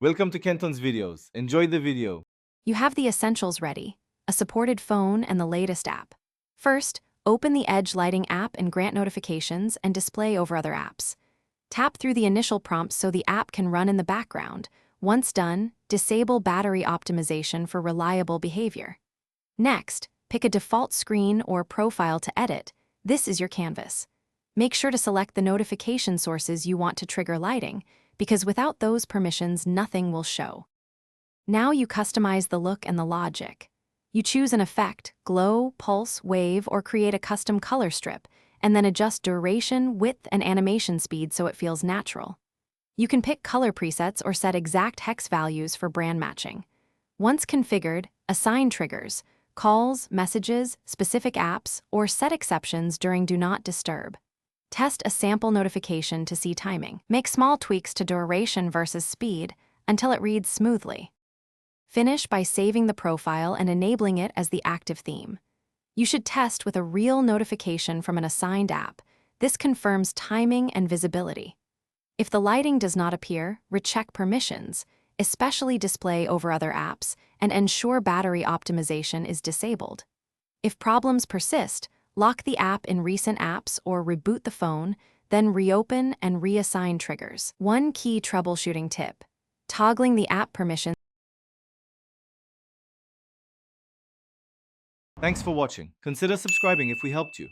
Welcome to Kenton's videos. Enjoy the video. You have the essentials ready: a supported phone and the latest app. First, open the Edge Lighting app and grant notifications and display over other apps. Tap through the initial prompts so the app can run in the background. Once done, disable battery optimization for reliable behavior. Next, pick a default screen or profile to edit. This is your canvas. Make sure to select the notification sources you want to trigger lighting, because without those permissions, nothing will show. Now you customize the look and the logic. You choose an effect, glow, pulse, wave, or create a custom color strip, and then adjust duration, width, and animation speed so it feels natural. You can pick color presets or set exact hex values for brand matching. Once configured, assign triggers, calls, messages, specific apps, or set exceptions during Do Not Disturb. Test a sample notification to see timing. Make small tweaks to duration versus speed until it reads smoothly. Finish by saving the profile and enabling it as the active theme. You should test with a real notification from an assigned app. This confirms timing and visibility. If the lighting does not appear, recheck permissions, especially display over other apps, and ensure battery optimization is disabled. If problems persist, lock the app in recent apps or reboot the phone, then reopen and reassign triggers. One key troubleshooting tip: toggling the app permissions. Thanks for watching. Consider subscribing if we helped you.